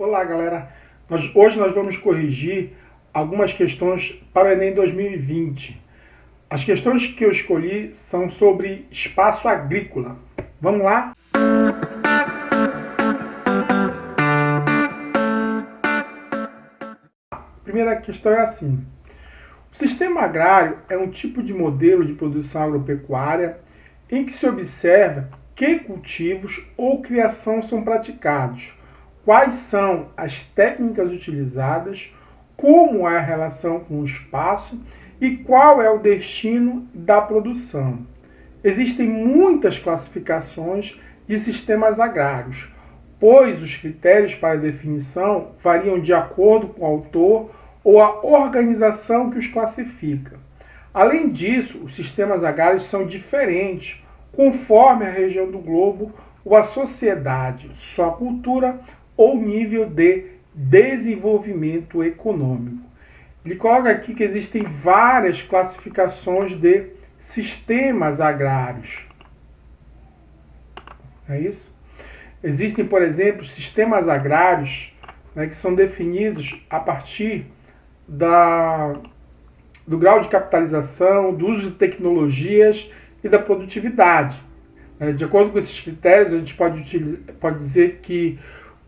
Olá, galera. Hoje nós vamos corrigir algumas questões para o Enem 2020. As questões que eu escolhi são sobre espaço agrícola. Vamos lá? A primeira questão é assim. O sistema agrário é um tipo de modelo de produção agropecuária em que se observa que cultivos ou criação são praticados, quais são as técnicas utilizadas, como é a relação com o espaço e qual é o destino da produção. Existem muitas classificações de sistemas agrários, pois os critérios para definição variam de acordo com o autor ou a organização que os classifica. Além disso, os sistemas agrários são diferentes conforme a região do globo ou a sociedade, sua cultura ou nível de desenvolvimento econômico. Ele coloca aqui que existem várias classificações de sistemas agrários. É isso? Existem, por exemplo, sistemas agrários, que são definidos a partir do grau de capitalização, do uso de tecnologias e da produtividade. De acordo com esses critérios, a gente pode dizer que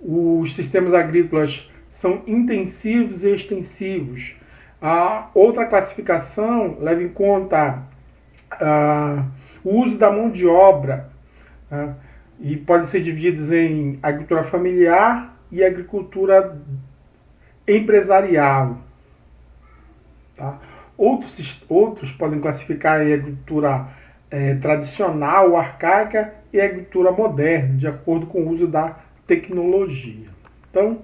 os sistemas agrícolas são intensivos e extensivos. A outra classificação leva em conta o uso da mão de obra, e podem ser divididos em agricultura familiar e agricultura empresarial. Tá? Outros podem classificar em agricultura tradicional, arcaica e agricultura moderna, de acordo com o uso da tecnologia. Então,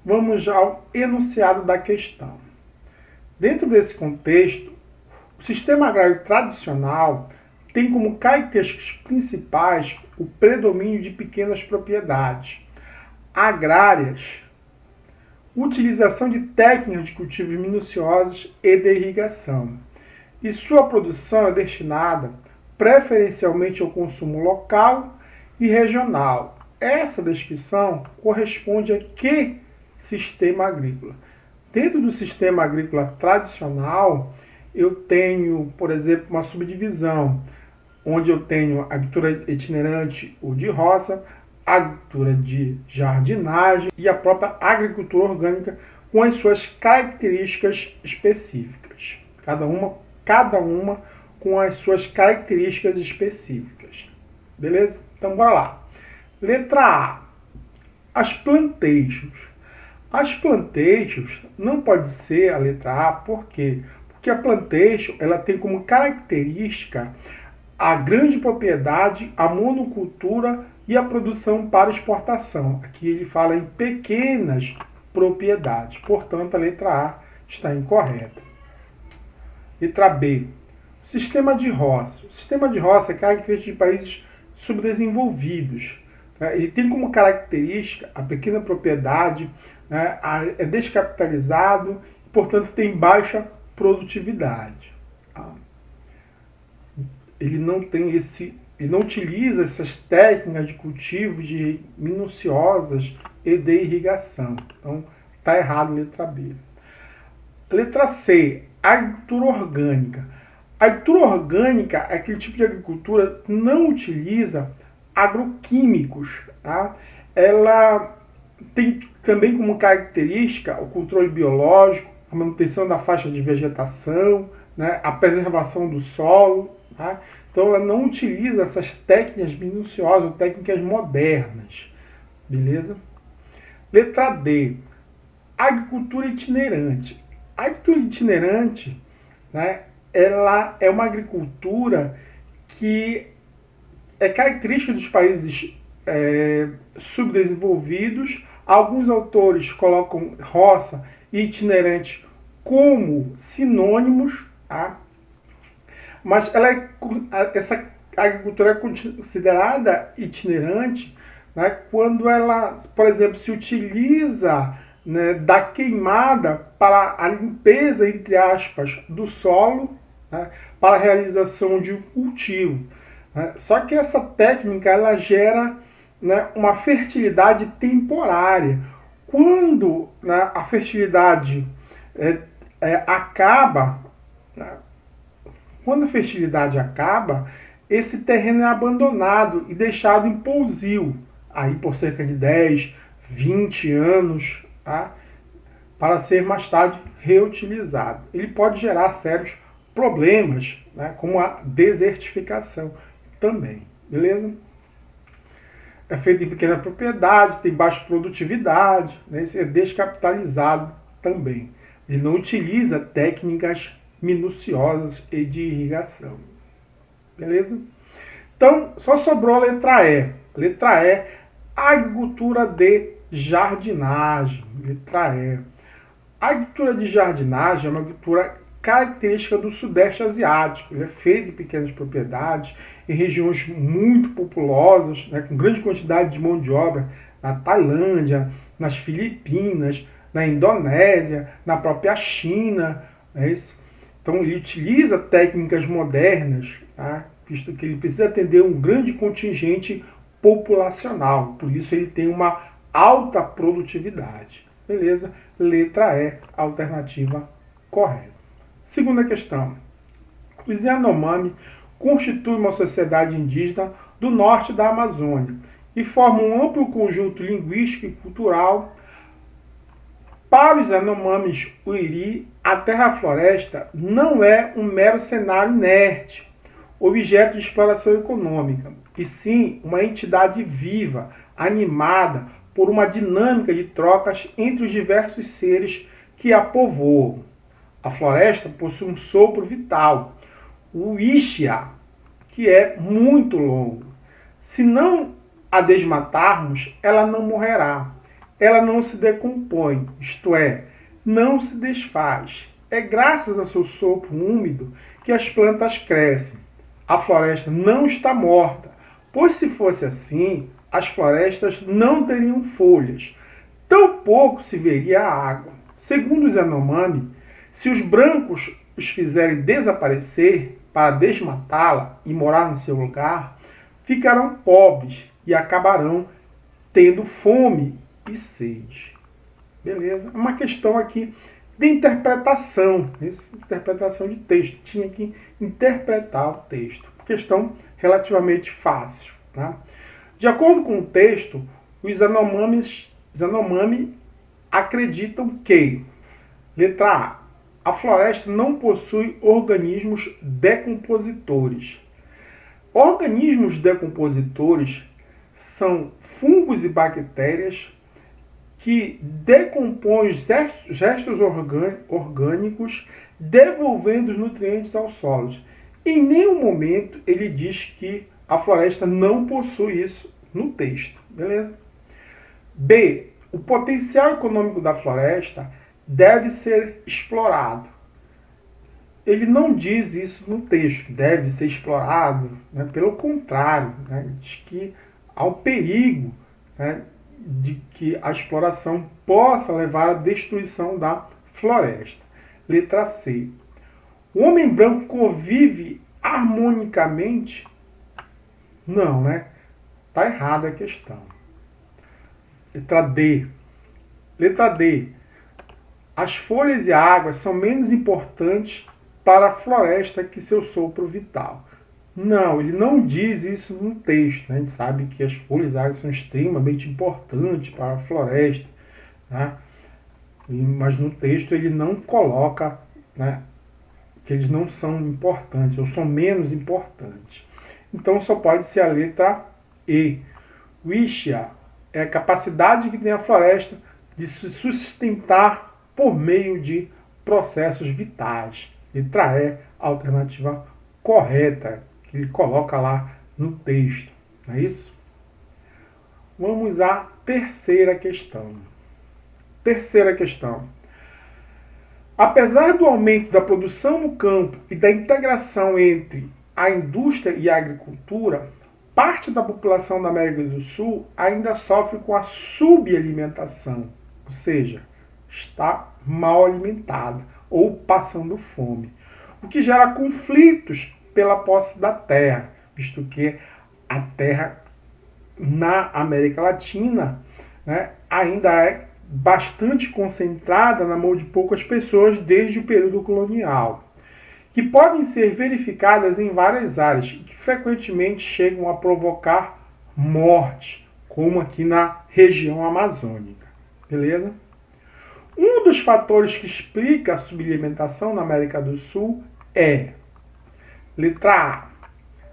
vamos ao enunciado da questão. Dentro desse contexto, o sistema agrário tradicional tem como características principais o predomínio de pequenas propriedades agrárias, utilização de técnicas de cultivos minuciosas e de irrigação, e sua produção é destinada preferencialmente ao consumo local e regional. Essa descrição corresponde a que sistema agrícola? Dentro do sistema agrícola tradicional, eu tenho, por exemplo, uma subdivisão, onde eu tenho a agricultura itinerante ou de roça, a agricultura de jardinagem e a própria agricultura orgânica com as suas características específicas. Cada uma com as suas características específicas. Beleza? Então, bora lá. Letra A. As plantations. As plantations não pode ser a letra A, por quê? Porque a plantation ela tem como característica a grande propriedade, a monocultura e a produção para exportação. Aqui ele fala em pequenas propriedades. Portanto, a letra A está incorreta. Letra B. Sistema de roça. O sistema de roça é característica de países subdesenvolvidos. Ele tem como característica a pequena propriedade, é descapitalizado, portanto tem baixa produtividade. Ele não utiliza essas técnicas de cultivo de minuciosas e de irrigação. Então, está errado a letra B. Letra C, agricultura orgânica. A agricultura orgânica é aquele tipo de agricultura que não utiliza agroquímicos. Tá? Ela tem também como característica o controle biológico, a manutenção da faixa de vegetação, a preservação do solo. Tá? Então, ela não utiliza essas técnicas minuciosas, técnicas modernas. Beleza? Letra D. Agricultura itinerante. A agricultura itinerante, ela é uma agricultura que é característica dos países subdesenvolvidos. Alguns autores colocam roça e itinerante como sinônimos, tá? Mas essa agricultura é considerada itinerante quando ela, por exemplo, se utiliza da queimada para a limpeza, entre aspas, do solo, para a realização de um cultivo. Só que essa técnica ela gera uma fertilidade temporária. Quando, né, a fertilidade acaba, né, quando a fertilidade acaba, esse terreno é abandonado e deixado em pousio, aí por cerca de 10, 20 anos, tá? Para ser mais tarde reutilizado. Ele pode gerar sérios problemas, né, como a desertificação também, beleza? É feito em pequena propriedade, tem baixa produtividade, né, é descapitalizado também. Ele não utiliza técnicas minuciosas e de irrigação. Beleza? Então, só sobrou a letra E. Letra E, agricultura de jardinagem. Letra E. A agricultura de jardinagem é uma agricultura característica do Sudeste Asiático. Ele é feito em pequenas propriedades, em regiões muito populosas, né, com grande quantidade de mão de obra, na Tailândia, nas Filipinas, na Indonésia, na própria China. É isso? Então ele utiliza técnicas modernas, tá? Visto que ele precisa atender um grande contingente populacional. Por isso ele tem uma alta produtividade. Beleza? Letra E, alternativa correta. Segunda questão. Os Yanomami constituem uma sociedade indígena do norte da Amazônia e formam um amplo conjunto linguístico e cultural. Para os Yanomamis Uiri, a terra-floresta não é um mero cenário inerte, objeto de exploração econômica, e sim uma entidade viva, animada por uma dinâmica de trocas entre os diversos seres que a povoam. A floresta possui um sopro vital, o Ixia, que é muito longo. Se não a desmatarmos, ela não morrerá. Ela não se decompõe, isto é, não se desfaz. É graças ao seu sopro úmido que as plantas crescem. A floresta não está morta, pois se fosse assim, as florestas não teriam folhas. Tampouco se veria a água. Segundo os Yanomami, se os brancos os fizerem desaparecer para desmatá-la e morar no seu lugar, ficarão pobres e acabarão tendo fome e sede. Beleza? É uma questão aqui de interpretação. Interpretação de texto. Tinha que interpretar o texto. Questão relativamente fácil. Tá? De acordo com o texto, os Yanomami acreditam que, letra A floresta não possui organismos decompositores. Organismos decompositores são fungos e bactérias que decompõem restos orgânicos, devolvendo os nutrientes aos solos. Em nenhum momento ele diz que a floresta não possui isso no texto. Beleza? B. O potencial econômico da floresta deve ser explorado. Ele não diz isso no texto, que deve ser explorado, né? Pelo contrário, né? Diz que há um perigo, né, de que a exploração possa levar à destruição da floresta. Letra C. O homem branco convive harmonicamente? Não, né? Está errada a questão. Letra D. Letra D. As folhas e a água são menos importantes para a floresta que seu sopro vital. Não, ele não diz isso no texto. Né? A gente sabe que as folhas e a água são extremamente importantes para a floresta. Né? Mas no texto ele não coloca, né, que eles não são importantes, ou são menos importantes. Então só pode ser a letra E. Wisha é a capacidade que tem a floresta de se sustentar por meio de processos vitais. Letra E, a alternativa correta, que ele coloca lá no texto. Não é isso? Vamos à terceira questão. Terceira questão. Apesar do aumento da produção no campo e da integração entre a indústria e a agricultura, parte da população da América do Sul ainda sofre com a subalimentação, ou seja, está mal alimentada ou passando fome, o que gera conflitos pela posse da terra, visto que a terra na América Latina, né, ainda é bastante concentrada na mão de poucas pessoas desde o período colonial, que podem ser verificadas em várias áreas e que frequentemente chegam a provocar morte, como aqui na região amazônica. Beleza? Um dos fatores que explica a subalimentação na América do Sul é, letra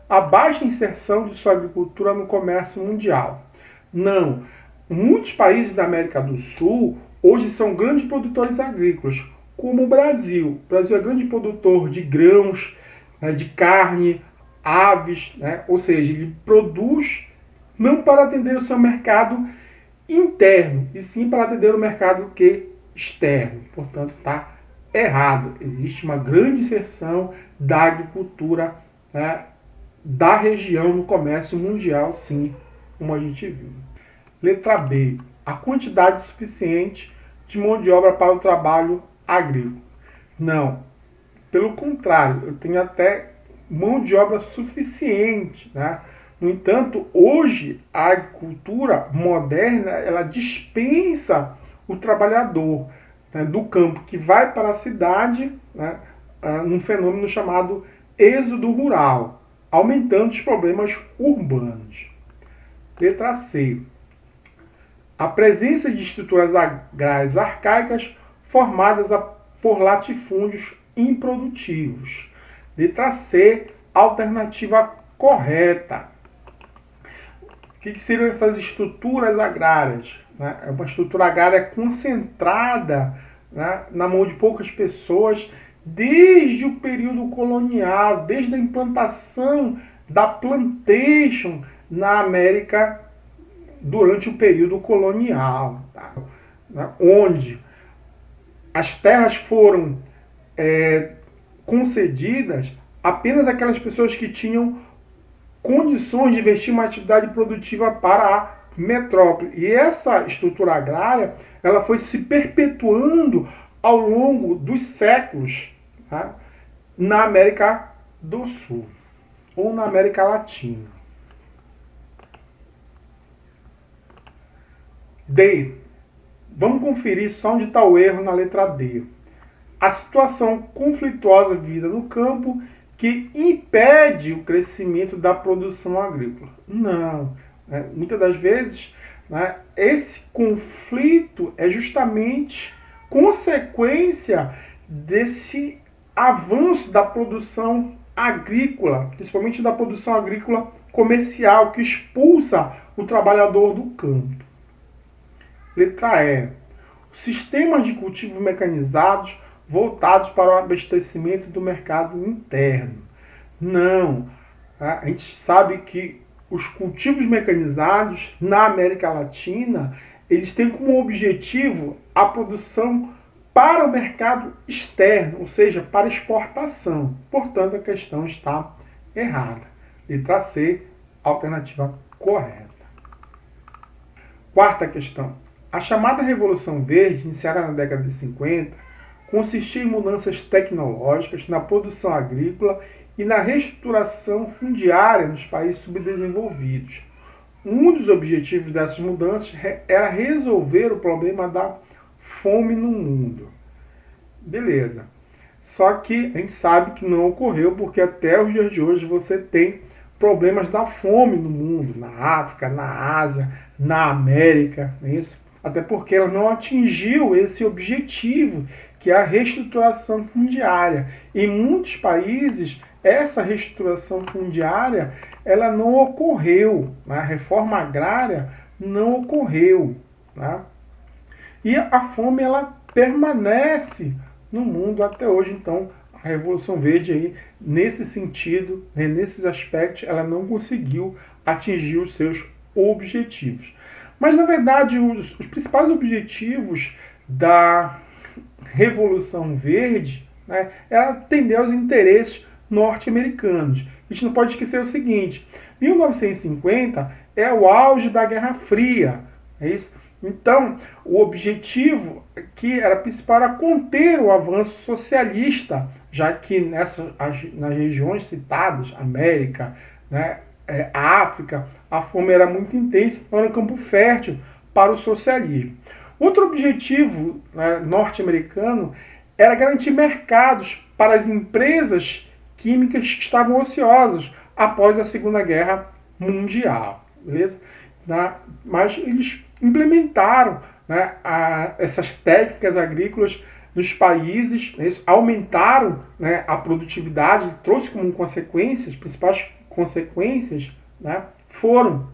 A baixa inserção de sua agricultura no comércio mundial. Não, muitos países da América do Sul hoje são grandes produtores agrícolas, como o Brasil. O Brasil é grande produtor de grãos, né, de carne, aves, né? Ou seja, ele produz não para atender o seu mercado interno, e sim para atender o mercado externo. Portanto, está errado. Existe uma grande inserção da agricultura, né, da região no comércio mundial, sim, como a gente viu. Letra B. A quantidade suficiente de mão de obra para o trabalho agrícola. Não. Pelo contrário, eu tenho até mão de obra suficiente, né? No entanto, hoje a agricultura moderna ela dispensa o trabalhador, né, do campo que vai para a cidade, né, num fenômeno chamado êxodo rural, aumentando os problemas urbanos. Letra C. A presença de estruturas agrárias arcaicas formadas por latifúndios improdutivos. Letra C, alternativa correta. O que seriam essas estruturas agrárias? É uma estrutura agrária concentrada, né, na mão de poucas pessoas desde o período colonial, desde a implantação da plantation na América durante o período colonial, tá? Onde as terras foram concedidas apenas àquelas pessoas que tinham condições de investir uma atividade produtiva para a metrópole. E essa estrutura agrária ela foi se perpetuando ao longo dos séculos, tá, na América do Sul ou na América Latina. D. Vamos conferir só onde está o erro na letra D. A situação conflituosa vivida no campo que impede o crescimento da produção agrícola. Não. Muitas das vezes, né, esse conflito é justamente consequência desse avanço da produção agrícola, principalmente da produção agrícola comercial, que expulsa o trabalhador do campo. Letra E. Sistemas de cultivo mecanizados voltados para o abastecimento do mercado interno. Não. A gente sabe que os cultivos mecanizados na América Latina, eles têm como objetivo a produção para o mercado externo, ou seja, para exportação. Portanto, a questão está errada. Letra C, alternativa correta. Quarta questão. A chamada Revolução Verde, iniciada na década de 50, consistia em mudanças tecnológicas na produção agrícola e na reestruturação fundiária nos países subdesenvolvidos. Um dos objetivos dessas mudanças era resolver o problema da fome no mundo. Beleza. Só que a gente sabe que não ocorreu, porque até os dias de hoje você tem problemas da fome no mundo, na África, na Ásia, na América, não é isso? Até porque ela não atingiu esse objetivo, que é a reestruturação fundiária. Em muitos países, essa reestruturação fundiária ela não ocorreu, né? A reforma agrária não ocorreu, né? E a fome ela permanece no mundo até hoje. Então, a Revolução Verde, aí, nesse sentido, né, nesses aspectos, ela não conseguiu atingir os seus objetivos. Mas, na verdade, os principais objetivos da Revolução Verde, né, era atender aos interesses norte-americanos. A gente não pode esquecer o seguinte: 1950 é o auge da Guerra Fria, é isso? Então, o objetivo que era principal era conter o avanço socialista, já que nas regiões citadas, América, né, África, a fome era muito intensa, então era um campo fértil para o socialismo. Outro objetivo, né, norte-americano era garantir mercados para as empresas químicas que estavam ociosas após a Segunda Guerra Mundial. Beleza? Mas eles implementaram, né, essas técnicas agrícolas nos países, né, aumentaram, né, a produtividade, trouxe como consequências, principais consequências, né, foram,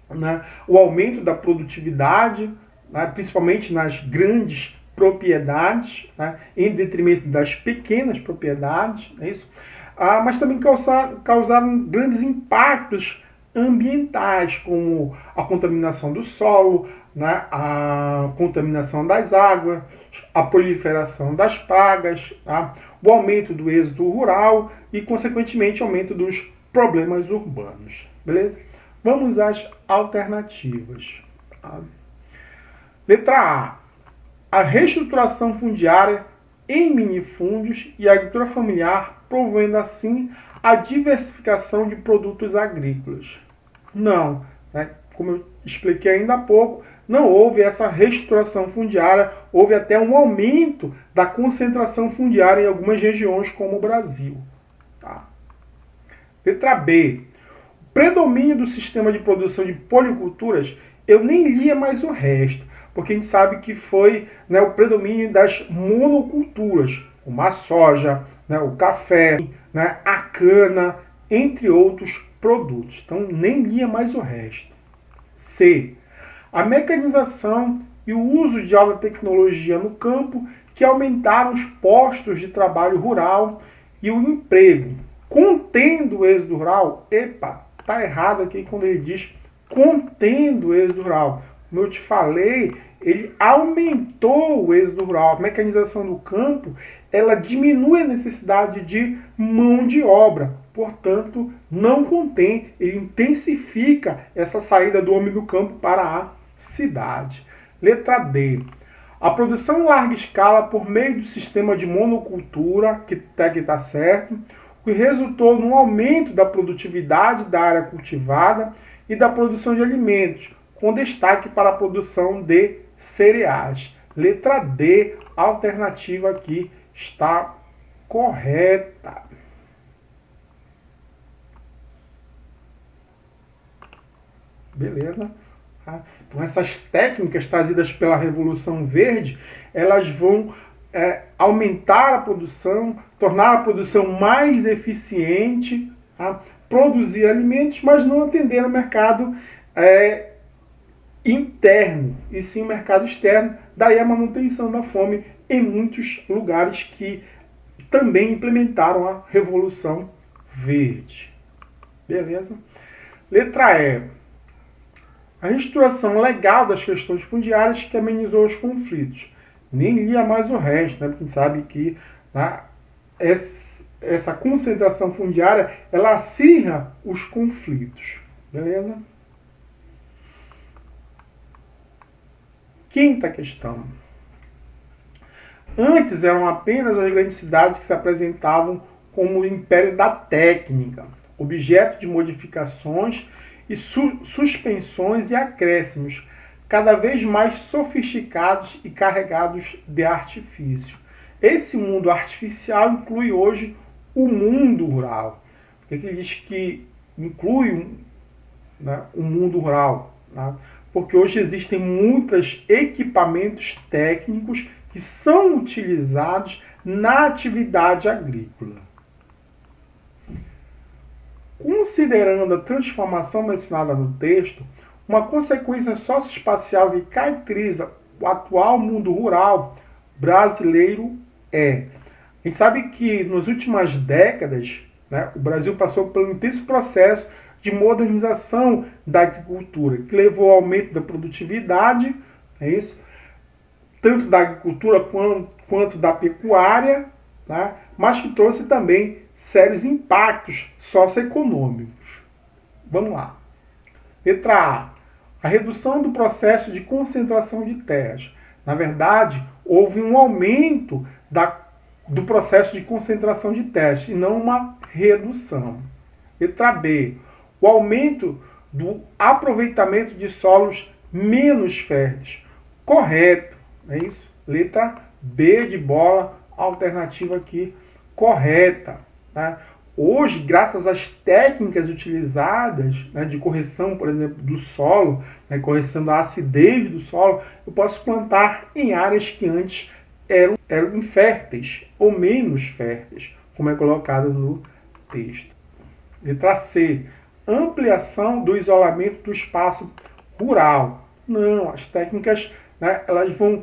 né, o aumento da produtividade, né, principalmente nas grandes propriedades, né, em detrimento das pequenas propriedades, é isso? Mas também causaram grandes impactos ambientais, como a contaminação do solo, né, a contaminação das águas, a proliferação das pragas, tá, o aumento do êxodo rural e, consequentemente, o aumento dos problemas urbanos. Beleza? Vamos às alternativas. Tá? Letra A reestruturação fundiária em minifúndios e agricultura familiar, promovendo assim a diversificação de produtos agrícolas. Não, né? Como eu expliquei ainda há pouco, não houve essa reestruturação fundiária, houve até um aumento da concentração fundiária em algumas regiões, como o Brasil. Tá? Letra B. O predomínio do sistema de produção de policulturas, eu nem lia mais o resto, porque a gente sabe que foi, né, o predomínio das monoculturas, como a soja, né, o café, né, a cana, entre outros produtos. Então, nem lia mais o resto. C. A mecanização e o uso de alta tecnologia no campo que aumentaram os postos de trabalho rural e o emprego, contendo o êxodo rural. Epa, tá errado aqui quando ele diz contendo o êxodo rural. Como eu te falei, ele aumentou o êxodo rural. A mecanização do campo, ela diminui a necessidade de mão de obra. Portanto, não contém, ele intensifica essa saída do homem do campo para a cidade. Letra D. A produção em larga escala por meio do sistema de monocultura, que está certo, que resultou no aumento da produtividade da área cultivada e da produção de alimentos, com destaque para a produção de cereais. Letra D, a alternativa aqui está correta. Beleza? Então essas técnicas trazidas pela Revolução Verde, elas vão aumentar a produção, tornar a produção mais eficiente, tá? Produzir alimentos, mas não atender ao mercado interno, e sim o mercado externo. Daí a manutenção da fome em muitos lugares que também implementaram a Revolução Verde. Beleza? Letra E. A reestruturação legal das questões fundiárias que amenizou os conflitos. Nem lia mais o resto, né? Porque a gente sabe que, né, essa concentração fundiária, ela acirra os conflitos. Beleza? Quinta questão. Antes eram apenas as grandes cidades que se apresentavam como o império da técnica, objeto de modificações e suspensões e acréscimos, cada vez mais sofisticados e carregados de artifício. Esse mundo artificial inclui hoje o mundo rural. Porque ele diz que inclui, né, o mundo rural, né? Porque hoje existem muitos equipamentos técnicos que são utilizados na atividade agrícola. Considerando a transformação mencionada no texto, uma consequência socioespacial que caracteriza o atual mundo rural brasileiro é... A gente sabe que nas últimas décadas, né, o Brasil passou por um intenso processo de modernização da agricultura, que levou ao aumento da produtividade, é isso? Tanto da agricultura quanto da pecuária, né, mas que trouxe também sérios impactos socioeconômicos. Vamos lá. Letra A. A redução do processo de concentração de terras. Na verdade, houve um aumento do processo de concentração de terras e não uma redução. Letra B. O aumento do aproveitamento de solos menos férteis, correto. É isso? Letra B de bola, alternativa aqui correta. Né? Hoje, graças às técnicas utilizadas, né, de correção, por exemplo, do solo, né, correção da acidez do solo, eu posso plantar em áreas que antes eram inférteis ou menos férteis, como é colocado no texto. Letra C. Ampliação do isolamento do espaço rural. Não, as técnicas, né, elas vão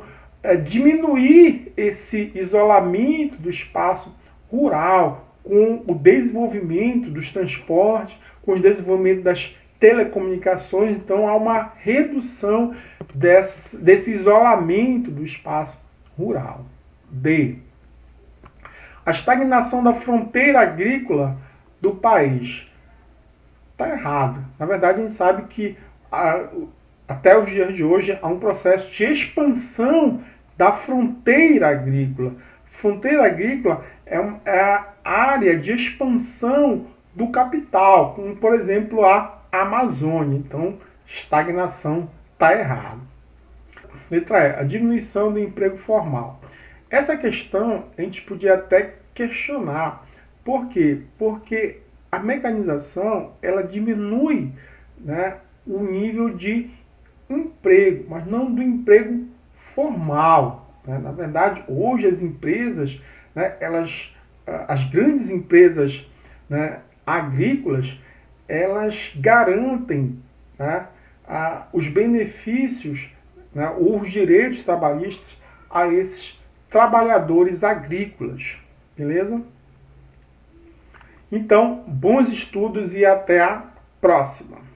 diminuir esse isolamento do espaço rural com o desenvolvimento dos transportes, com o desenvolvimento das telecomunicações. Então há uma redução desse isolamento do espaço rural. D. A estagnação da fronteira agrícola do país. Está errado. Na verdade, a gente sabe que até os dias de hoje há um processo de expansão da fronteira agrícola. Fronteira agrícola é a área de expansão do capital, como, por exemplo, a Amazônia. Então, estagnação está errado. Letra E. A diminuição do emprego formal. Essa questão a gente podia até questionar. Por quê? Porque a mecanização ela diminui, né, o nível de emprego, mas não do emprego formal. Né? Na verdade, hoje as empresas, né, as grandes empresas, né, agrícolas, elas garantem, né, os benefícios, né, os direitos trabalhistas a esses trabalhadores agrícolas. Beleza? Então, bons estudos e até a próxima!